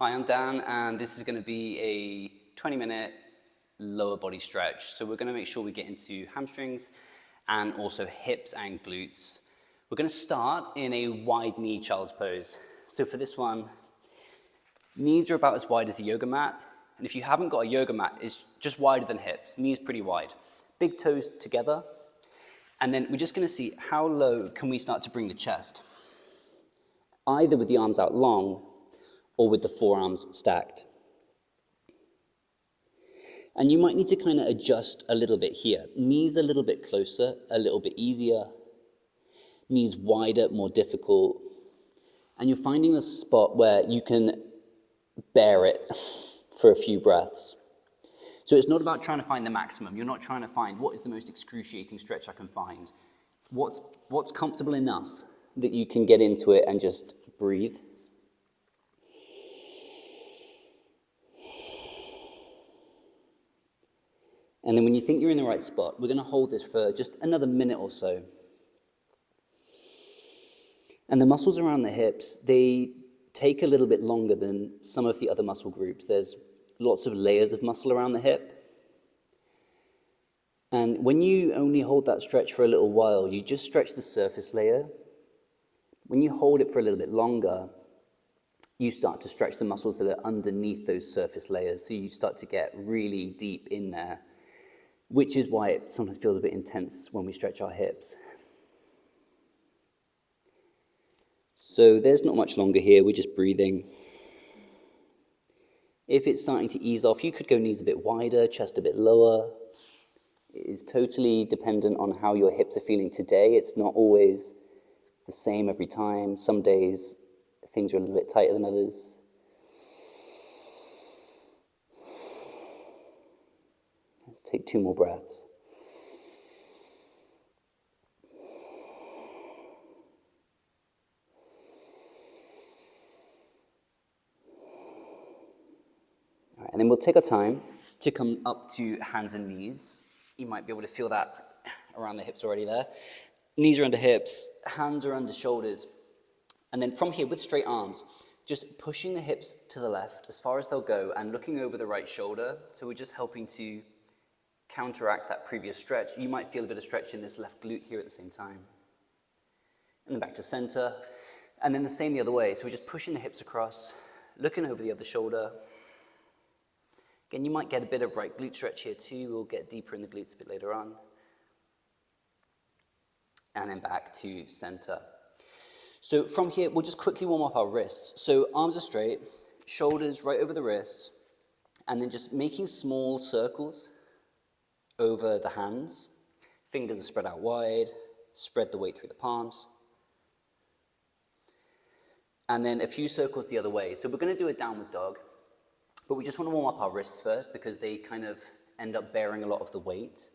Hi, I'm Dan, and this is going to be a 20-minute lower body stretch. So we're going to make sure we get into hamstrings and also hips and glutes. We're going to start in a wide knee child's pose. So for this one, knees are about as wide as a yoga mat. And if you haven't got a yoga mat, it's just wider than hips. Knees pretty wide. Big toes together. And then we're just going to see how low can we start to bring the chest. Either with the arms out long or with the forearms stacked. And you might need to kind of adjust a little bit here. Knees a little bit closer, a little bit easier. Knees wider, more difficult. And you're finding the spot where you can bear it for a few breaths. So it's not about trying to find the maximum. You're not trying to find what is the most excruciating stretch I can find. What's comfortable enough that you can get into it and just breathe. And then when you think you're in the right spot, we're going to hold this for just another minute or so. And the muscles around the hips, they take a little bit longer than some of the other muscle groups. There's lots of layers of muscle around the hip. And when you only hold that stretch for a little while, you just stretch the surface layer. When you hold it for a little bit longer, you start to stretch the muscles that are underneath those surface layers. So you start to get really deep in there, which is why it sometimes feels a bit intense when we stretch our hips. So there's not much longer here, we're just breathing. If it's starting to ease off, you could go knees a bit wider, chest a bit lower. It is totally dependent on how your hips are feeling today. It's not always the same every time. Some days things are a little bit tighter than others. Let's take 2 more breaths. All right, and then we'll take our time to come up to hands and knees. You might be able to feel that around the hips already there. Knees are under hips, hands are under shoulders. And then from here, with straight arms, just pushing the hips to the left as far as they'll go and looking over the right shoulder. So we're just helping to counteract that previous stretch. You might feel a bit of stretch in this left glute here at the same time. And then back to center. And then the same the other way. So we're just pushing the hips across, looking over the other shoulder. Again, you might get a bit of right glute stretch here too. We'll get deeper in the glutes a bit later on. And then back to center. So from here, we'll just quickly warm up our wrists. So arms are straight, shoulders right over the wrists, and then just making small circles over the hands. Fingers are spread out wide, spread the weight through the palms. And then a few circles the other way. So we're going to do a downward dog, but we just want to warm up our wrists first because they kind of end up bearing a lot of the weight.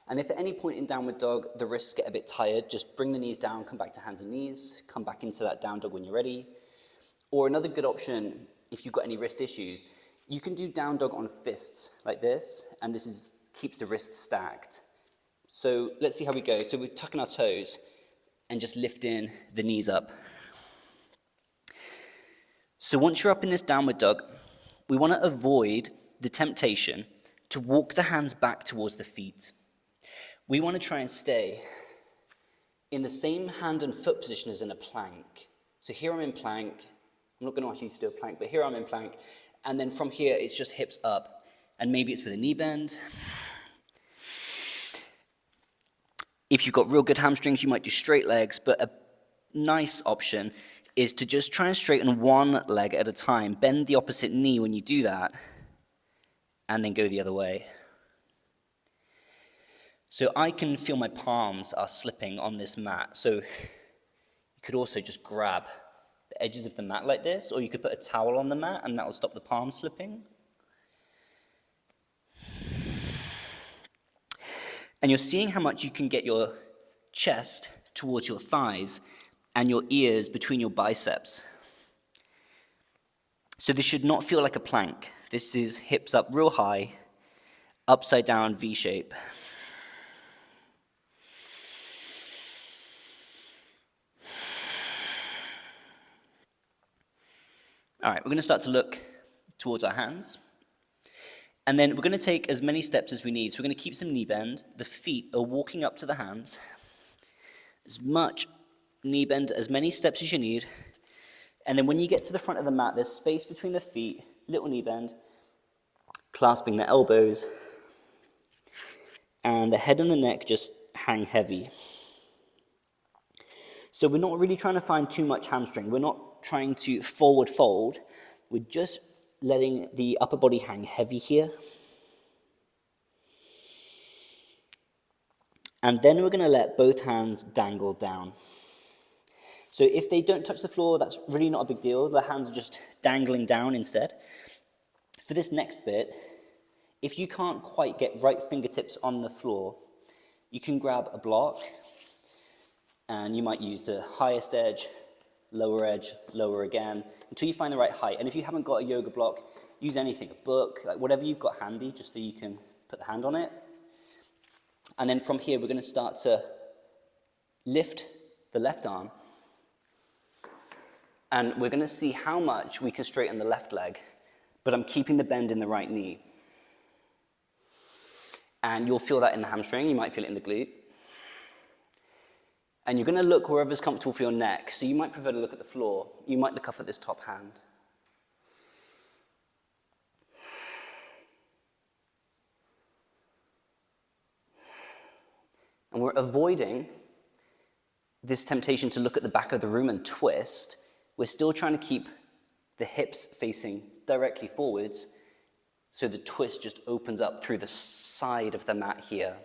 And if at any point in downward dog, the wrists get a bit tired, just bring the knees down, come back to hands and knees, come back into that down dog when you're ready. Or another good option, if you've got any wrist issues, you can do down dog on fists like this, and this keeps the wrists stacked. So let's see how we go. So we're tucking our toes and just lifting the knees up. So once you're up in this downward dog, we want to avoid the temptation to walk the hands back towards the feet. We want to try and stay in the same hand and foot position as in a plank. So here I'm in plank. I'm not going to ask you to do a plank, but here I'm in plank. And then from here, it's just hips up. And maybe it's with a knee bend. If you've got real good hamstrings, you might do straight legs, but a nice option is to just try and straighten one leg at a time. Bend the opposite knee when you do that, and then go the other way. So I can feel my palms are slipping on this mat. So you could also just grab the edges of the mat like this, or you could put a towel on the mat and that will stop the palms slipping. And you're seeing how much you can get your chest towards your thighs and your ears between your biceps. So this should not feel like a plank. This is hips up real high, upside down V shape. All right, we're going to start to look towards our hands. And then we're going to take as many steps as we need. So we're going to keep some knee bend. The feet are walking up to the hands. As much knee bend, as many steps as you need. And then when you get to the front of the mat, there's space between the feet, little knee bend, clasping the elbows. And the head and the neck just hang heavy. So we're not really trying to find too much hamstring. We're not trying to forward fold. We're just letting the upper body hang heavy here. And then we're going to let both hands dangle down. So if they don't touch the floor, that's really not a big deal. The hands are just dangling down instead. For this next bit, if you can't quite get right fingertips on the floor, you can grab a block, and you might use the highest edge, lower again, until you find the right height. And if you haven't got a yoga block, use anything, a book, like whatever you've got handy, just so you can put the hand on it. And then from here, we're going to start to lift the left arm, and we're going to see how much we can straighten the left leg, but I'm keeping the bend in the right knee. And you'll feel that in the hamstring, you might feel it in the glute. And you're going to look wherever's comfortable for your neck. So you might prefer to look at the floor. You might look up at this top hand. And we're avoiding this temptation to look at the back of the room and twist. We're still trying to keep the hips facing directly forwards, so the twist just opens up through the side of the mat here.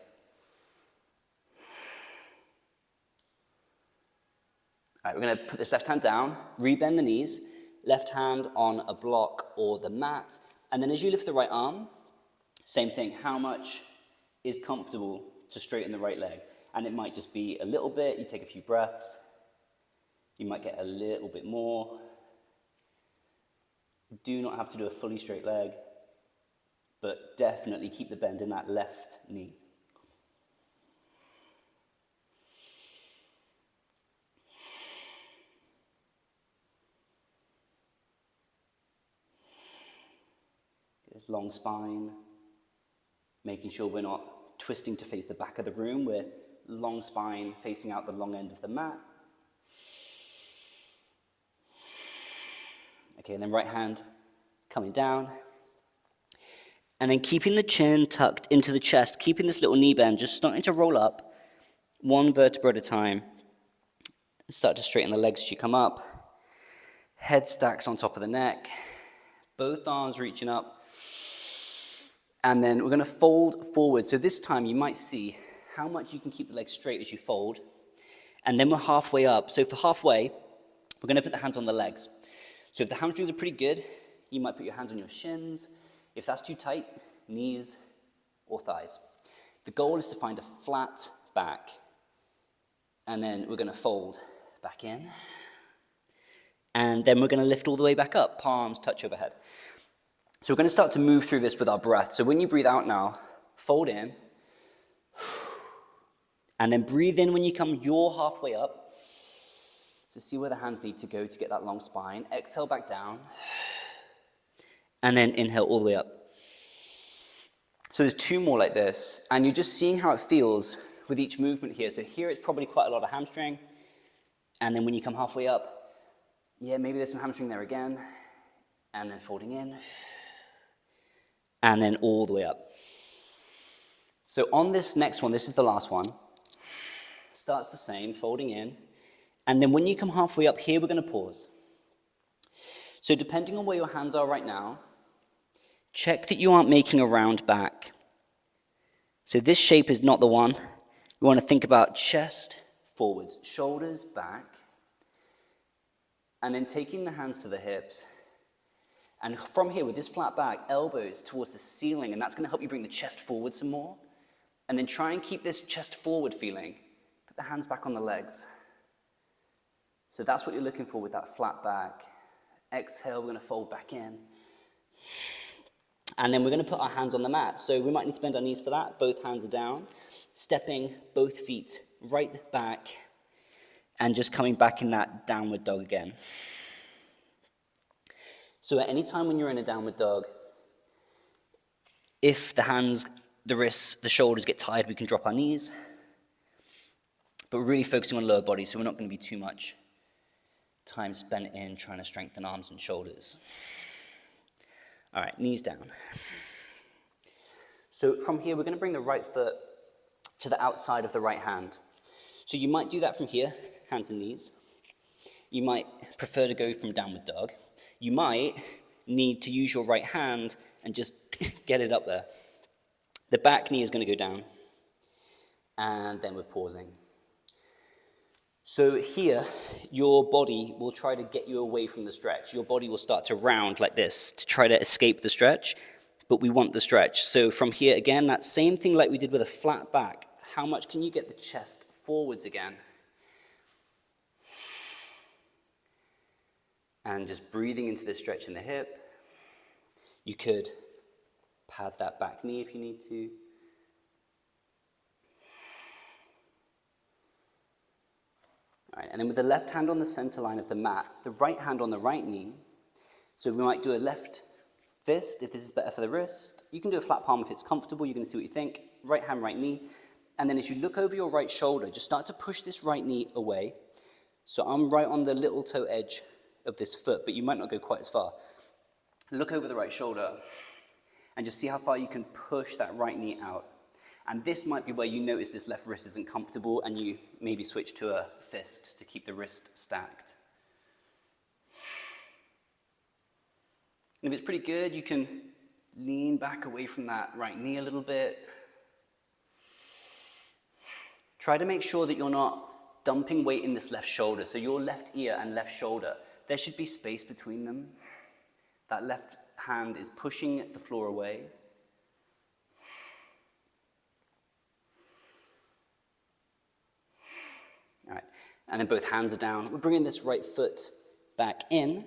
All right, we're going to put this left hand down, rebend the knees, left hand on a block or the mat, and then as you lift the right arm, same thing, how much is comfortable to straighten the right leg? And it might just be a little bit, you take a few breaths, you might get a little bit more. Do not have to do a fully straight leg, but definitely keep the bend in that left knee. Good. Long spine, making sure we're not twisting to face the back of the room. We're long spine facing out the long end of the mat. Okay, and then right hand coming down. And then keeping the chin tucked into the chest, keeping this little knee bend, just starting to roll up one vertebra at a time. Start to straighten the legs as you come up. Head stacks on top of the neck. Both arms reaching up. And then we're going to fold forward. So this time you might see how much you can keep the legs straight as you fold. And then we're halfway up. So for halfway, we're going to put the hands on the legs. So if the hamstrings are pretty good, you might put your hands on your shins. If that's too tight, knees or thighs. The goal is to find a flat back. And then we're going to fold back in. And then we're going to lift all the way back up. Palms touch overhead. So we're going to start to move through this with our breath. So when you breathe out now, fold in. And then breathe in when you come your halfway up. So see where the hands need to go to get that long spine. Exhale back down. And then inhale all the way up. So there's two more like this. And you're just seeing how it feels with each movement here. So here it's probably quite a lot of hamstring. And then when you come halfway up, yeah, maybe there's some hamstring there again. And then folding in. And then all the way up. So on this next one, this is the last one. Starts the same, folding in. And then when you come halfway up here, we're going to pause. So depending on where your hands are right now, check that you aren't making a round back. So this shape is not the one. You want to think about chest forwards, shoulders back, and then taking the hands to the hips. And from here, with this flat back, elbows towards the ceiling, and that's going to help you bring the chest forward some more. And then try and keep this chest forward feeling. Put the hands back on the legs. So that's what you're looking for with that flat back. Exhale, we're going to fold back in. And then we're going to put our hands on the mat. So we might need to bend our knees for that. Both hands are down. Stepping both feet right back. And just coming back in that downward dog again. So at any time when you're in a downward dog, if the hands, the wrists, the shoulders get tired, we can drop our knees. But we're really focusing on lower body, so we're not going to be too much time spent in trying to strengthen arms and shoulders. All right, knees down. So from here, we're going to bring the right foot to the outside of the right hand. So you might do that from here, hands and knees. You might prefer to go from downward dog. You might need to use your right hand and just get it up there. The back knee is going to go down, and then we're pausing. So here, your body will try to get you away from the stretch. Your body will start to round like this to try to escape the stretch, but we want the stretch. So from here, again, that same thing like we did with a flat back. How much can you get the chest forwards again? And just breathing into the stretch in the hip. You could pad that back knee if you need to. All right, and then with the left hand on the center line of the mat, the right hand on the right knee. So we might do a left fist if this is better for the wrist. You can do a flat palm if it's comfortable. You can see what you think. Right hand, right knee. And then as you look over your right shoulder, just start to push this right knee away. So I'm right on the little toe edge of this foot, but you might not go quite as far. Look over the right shoulder and just see how far you can push that right knee out. And this might be where you notice this left wrist isn't comfortable and you maybe switch to a fist to keep the wrist stacked. And if it's pretty good, you can lean back away from that right knee a little bit. Try to make sure that you're not dumping weight in this left shoulder. So your left ear and left shoulder, there should be space between them. That left hand is pushing the floor away. All right, and then both hands are down. We're bringing this right foot back in.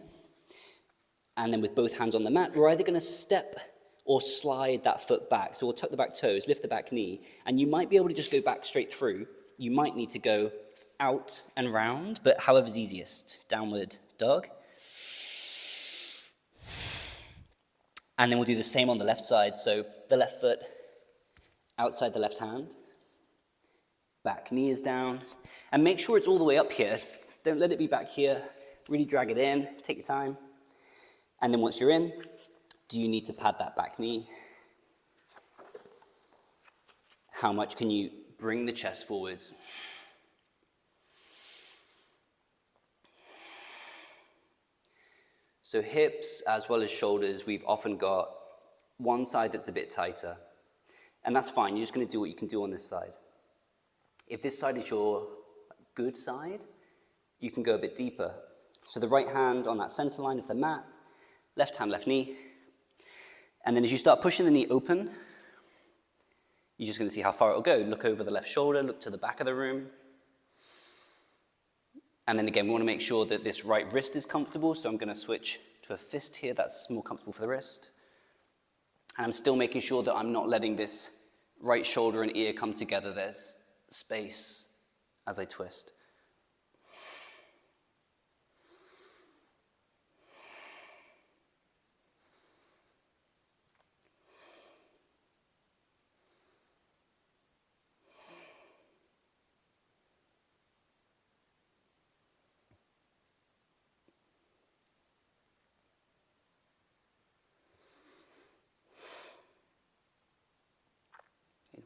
And then with both hands on the mat, we're either going to step or slide that foot back. So we'll tuck the back toes, lift the back knee, and you might be able to just go back straight through. You might need to go out and round, but however's easiest. Downward dog. And then we'll do the same on the left side. So the left foot outside the left hand. Back knee is down. And make sure it's all the way up here. Don't let it be back here. Really drag it in. Take your time. And then once you're in, do you need to pad that back knee? How much can you bring the chest forwards? So hips as well as shoulders, we've often got one side that's a bit tighter. And that's fine, you're just going to do what you can do on this side. If this side is your good side, you can go a bit deeper. So the right hand on that center line of the mat, left hand, left knee. And then as you start pushing the knee open, you're just going to see how far it'll go. Look over the left shoulder, look to the back of the room. And then again, we want to make sure that this right wrist is comfortable, so I'm going to switch to a fist here. That's more comfortable for the wrist. And I'm still making sure that I'm not letting this right shoulder and ear come together. There's space as I twist.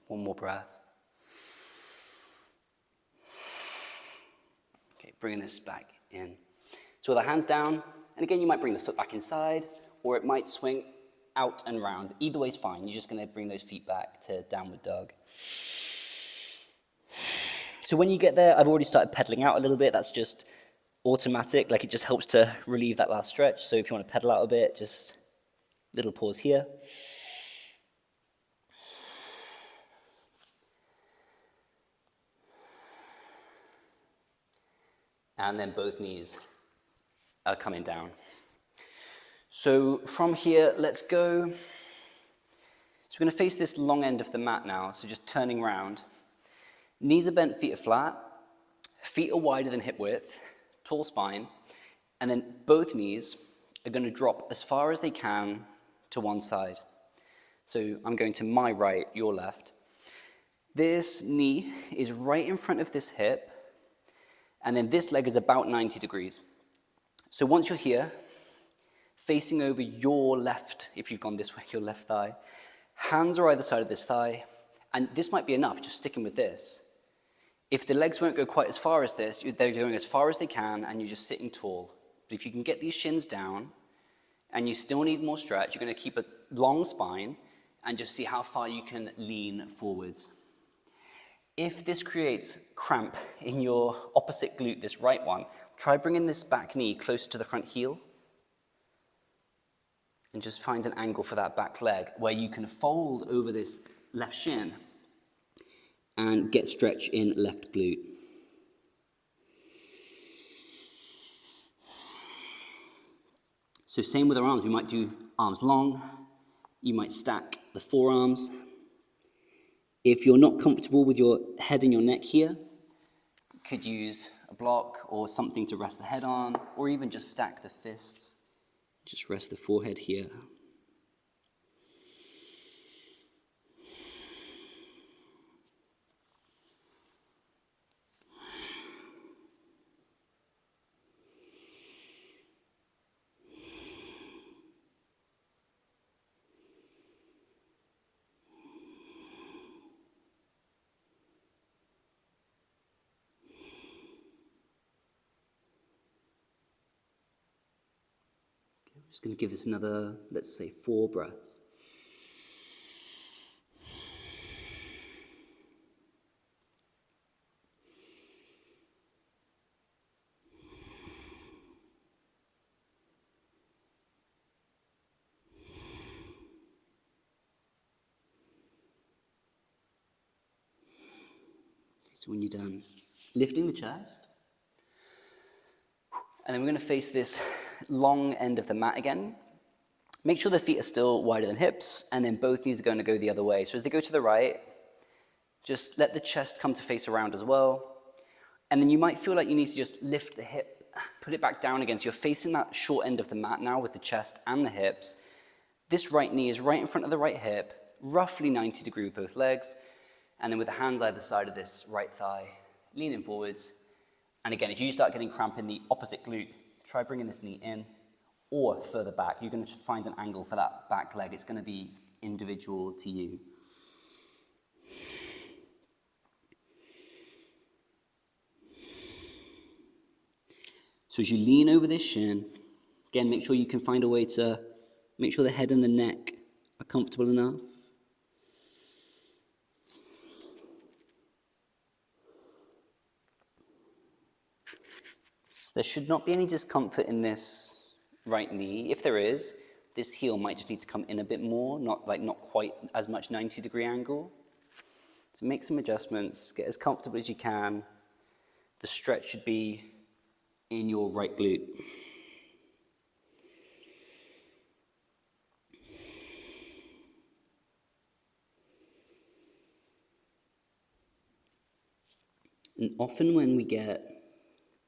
One more breath. Okay, bringing this back in. So with our hands down, and again, you might bring the foot back inside, or it might swing out and round. Either way is fine. You're just going to bring those feet back to downward dog. So when you get there, I've already started pedaling out a little bit. That's just automatic. Like it just helps to relieve that last stretch. So if you want to pedal out a bit, just little pause here. And then both knees are coming down. So from here, let's go. So we're going to face this long end of the mat now, so just turning around. Knees are bent, feet are flat. Feet are wider than hip width, tall spine. And then both knees are going to drop as far as they can to one side. So I'm going to my right, your left. This knee is right in front of this hip, and then this leg is about 90 degrees. So once you're here, facing over your left, if you've gone this way, your left thigh, hands are either side of this thigh, and this might be enough, just sticking with this. If the legs won't go quite as far as this, they're going as far as they can, and you're just sitting tall. But if you can get these shins down, and you still need more stretch, you're going to keep a long spine, and just see how far you can lean forwards. If this creates cramp in your opposite glute, this right one, try bringing this back knee closer to the front heel, and just find an angle for that back leg, where you can fold over this left shin, and get stretch in left glute. So same with our arms, we might do arms long, you might stack the forearms. If you're not comfortable with your head and your neck here, you could use a block or something to rest the head on, or even just stack the fists, just rest the forehead here. Just going to give this another, let's say, 4 breaths. So when you're done, lifting the chest, and then we're going to face this long end of the mat again. Make sure the feet are still wider than hips, and then both knees are going to go the other way. So as they go to the right, just let the chest come to face around as well. And then you might feel like you need to just lift the hip, put it back down again. So you're facing that short end of the mat now with the chest and the hips. This right knee is right in front of the right hip, roughly 90 degrees with both legs. And then with the hands either side of this right thigh, leaning forwards. And again, if you start getting cramp in the opposite glute, try bringing this knee in or further back. You're going to find an angle for that back leg. It's going to be individual to you. So as you lean over this shin, again, make sure you can find a way to make sure the head and the neck are comfortable enough. So there should not be any discomfort in this right knee. If there is, this heel might just need to come in a bit more, not quite as much 90-degree angle. So make some adjustments, get as comfortable as you can. The stretch should be in your right glute. And often when we get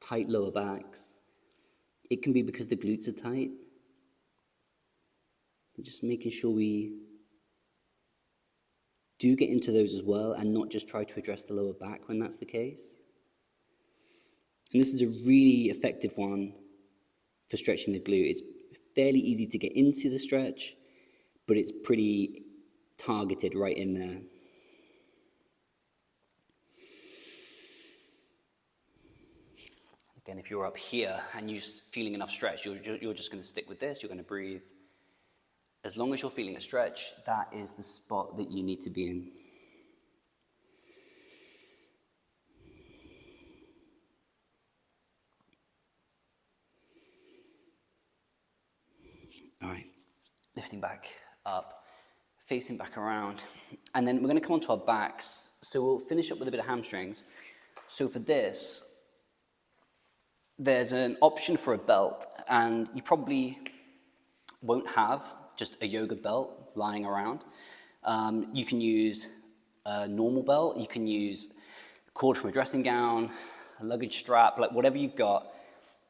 tight lower backs, it can be because the glutes are tight. Just making sure we do get into those as well and not just try to address the lower back when that's the case. And this is a really effective one for stretching the glute. It's fairly easy to get into the stretch, but it's pretty targeted right in there. Again, if you're up here and you're feeling enough stretch, you're just going to stick with this. You're going to breathe. As long as you're feeling a stretch, that is the spot that you need to be in. All right, lifting back up, facing back around, and then we're going to come onto our backs. So we'll finish up with a bit of hamstrings. So for this, there's an option for a belt, and you probably won't have just a yoga belt lying around. You can use a normal belt, you can use a cord from a dressing gown, a luggage strap, like whatever you've got.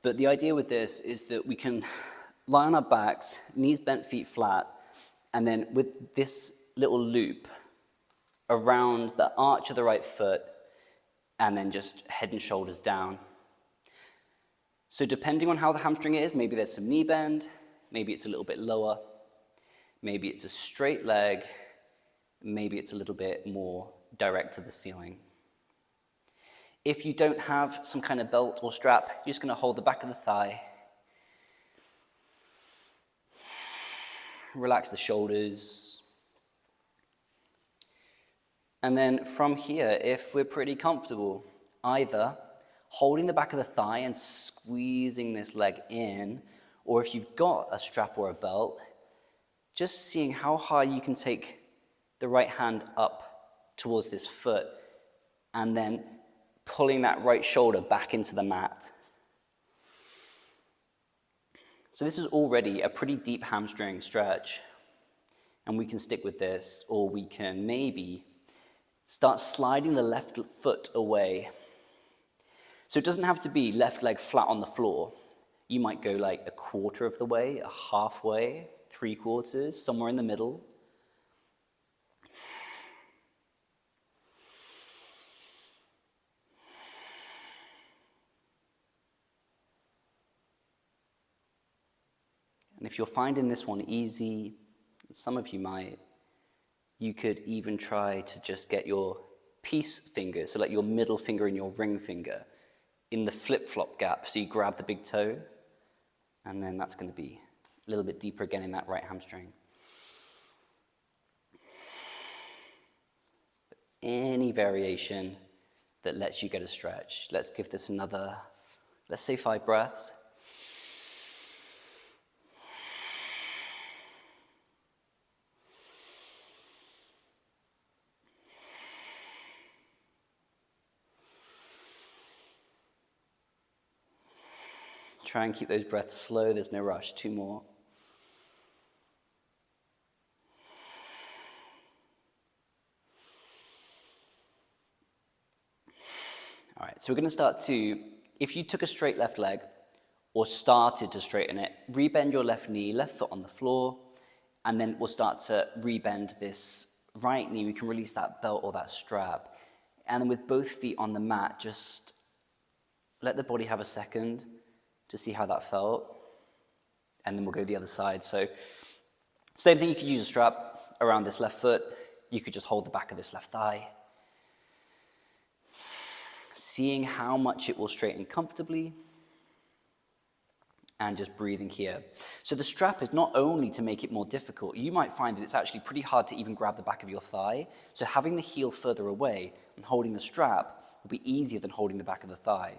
But the idea with this is that we can lie on our backs, knees bent, feet flat, and then with this little loop around the arch of the right foot, and then just head and shoulders down. So depending on how the hamstring is, maybe there's some knee bend, maybe it's a little bit lower, maybe it's a straight leg, maybe it's a little bit more direct to the ceiling. If you don't have some kind of belt or strap, you're just going to hold the back of the thigh. Relax the shoulders. And then from here, if we're pretty comfortable, either holding the back of the thigh and squeezing this leg in, or if you've got a strap or a belt, just seeing how high you can take the right hand up towards this foot, and then pulling that right shoulder back into the mat. So this is already a pretty deep hamstring stretch, and we can stick with this, or we can maybe start sliding the left foot away. So it doesn't have to be left leg flat on the floor. You might go like a quarter of the way, a halfway, 3/4, somewhere in the middle. And if you're finding this one easy, some of you might, you could even try to just get your peace finger, so like your middle finger and your ring finger, in the flip-flop gap. So you grab the big toe, and then that's going to be a little bit deeper again in that right hamstring. Any variation that lets you get a stretch. Let's give this another, let's say 5 breaths. Try and keep those breaths slow, there's no rush. 2 more. All right, so we're going to start to, if you took a straight left leg or started to straighten it, rebend your left knee, left foot on the floor, and then we'll start to rebend this right knee. We can release that belt or that strap. And then with both feet on the mat, just let the body have a second to see how that felt. And then we'll go the other side. So same thing, you could use a strap around this left foot. You could just hold the back of this left thigh. Seeing how much it will straighten comfortably, and just breathing here. So the strap is not only to make it more difficult, you might find that it's actually pretty hard to even grab the back of your thigh. So having the heel further away and holding the strap will be easier than holding the back of the thigh.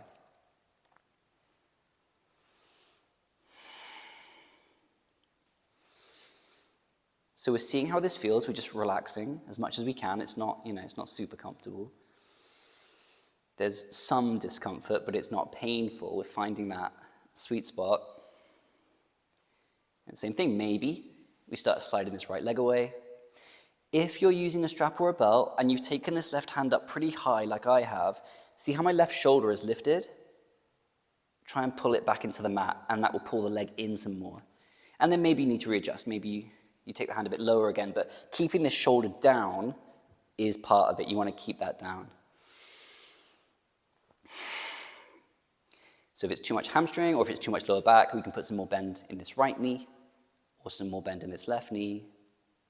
So we're seeing how this feels. We're just relaxing as much as we can. It's not, it's not super comfortable. There's some discomfort, but it's not painful. We're finding that sweet spot. And same thing, maybe we start sliding this right leg away. If you're using a strap or a belt and you've taken this left hand up pretty high like I have, see how my left shoulder is lifted? Try and pull it back into the mat, and that will pull the leg in some more. And then maybe you need to readjust. Maybe you take the hand a bit lower again, but keeping this shoulder down is part of it. You want to keep that down. So if it's too much hamstring or if it's too much lower back, we can put some more bend in this right knee or some more bend in this left knee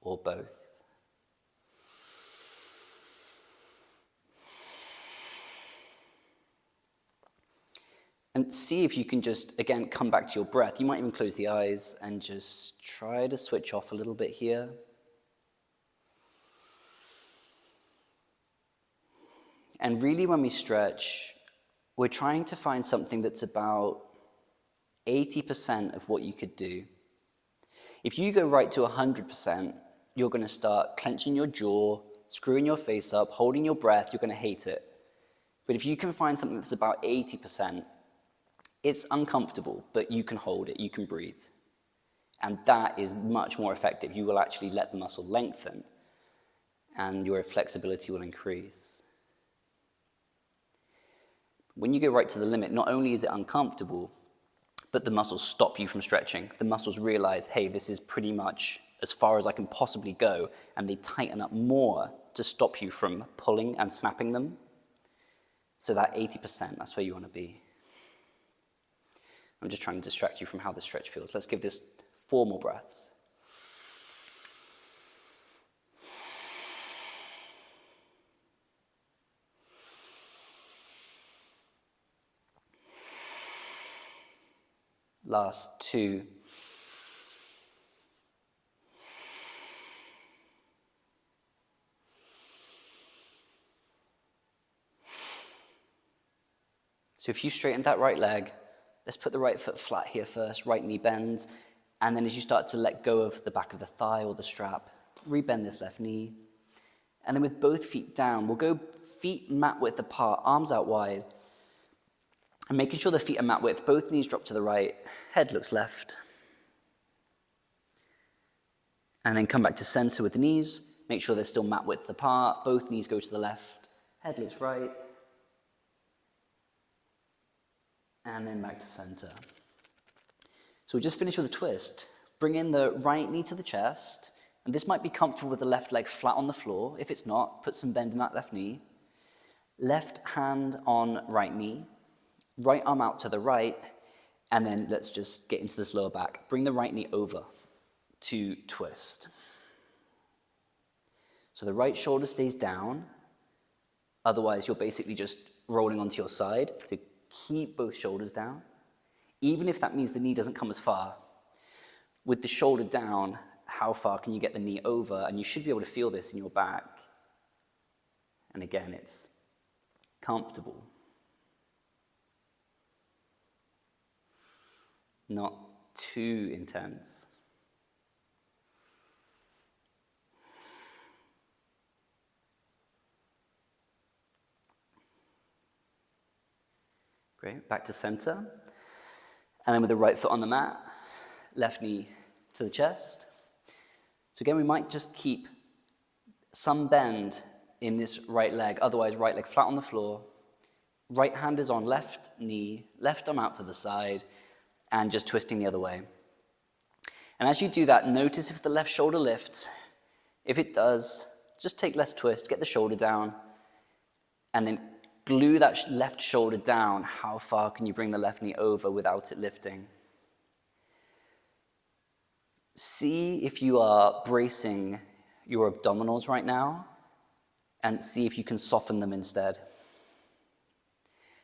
or both. And see if you can just, again, come back to your breath. You might even close the eyes and just try to switch off a little bit here. And really when we stretch, we're trying to find something that's about 80% of what you could do. If you go right to 100%, you're going to start clenching your jaw, screwing your face up, holding your breath, you're going to hate it. But if you can find something that's about 80%, it's uncomfortable, but you can hold it, you can breathe. And that is much more effective. You will actually let the muscle lengthen, and your flexibility will increase. When you go right to the limit, not only is it uncomfortable, but the muscles stop you from stretching. The muscles realize, hey, this is pretty much as far as I can possibly go, and they tighten up more to stop you from pulling and snapping them. So that 80%, that's where you want to be. I'm just trying to distract you from how the stretch feels. Let's give this 4 more breaths. Last 2. So if you straighten that right leg, let's put the right foot flat here first, right knee bends, and then as you start to let go of the back of the thigh or the strap, rebend this left knee. And then with both feet down, we'll go feet mat width apart, arms out wide, and making sure the feet are mat width, both knees drop to the right, head looks left. And then come back to center with the knees, make sure they're still mat width apart, both knees go to the left, head looks right. And then back to center. So we just finished with a twist. Bring in the right knee to the chest, and this might be comfortable with the left leg flat on the floor. If it's not, put some bend in that left knee. Left hand on right knee, right arm out to the right, and then let's just get into this lower back. Bring the right knee over to twist. So the right shoulder stays down, otherwise you're basically just rolling onto your side. So keep both shoulders down, even if that means the knee doesn't come as far. With the shoulder down, how far can you get the knee over? And you should be able to feel this in your back. And again, it's comfortable. Not too intense. Great, back to center. And then with the right foot on the mat, left knee to the chest. So again, we might just keep some bend in this right leg, otherwise right leg flat on the floor. Right hand is on left knee, left arm out to the side, and just twisting the other way. And as you do that, notice if the left shoulder lifts. If it does, just take less twist, get the shoulder down, and then glue that left shoulder down. How far can you bring the left knee over without it lifting? See if you are bracing your abdominals right now, and see if you can soften them instead.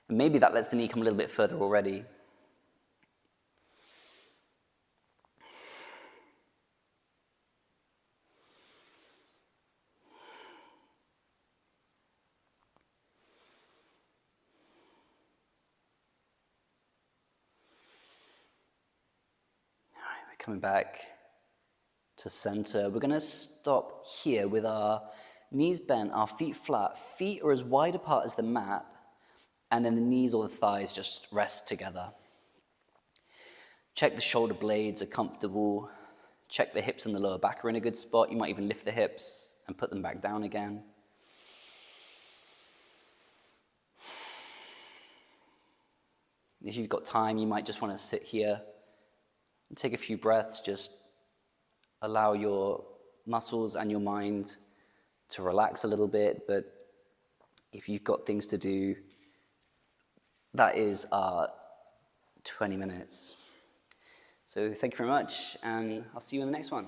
And maybe that lets the knee come a little bit further already. Coming back to center. We're going to stop here with our knees bent, our feet flat. Feet are as wide apart as the mat, and then the knees or the thighs just rest together. Check the shoulder blades are comfortable. Check the hips and the lower back are in a good spot. You might even lift the hips and put them back down again. If you've got time, you might just want to sit here and take a few breaths, just allow your muscles and your mind to relax a little bit. But if you've got things to do, that is our 20 minutes. So thank you very much, and I'll see you in the next one.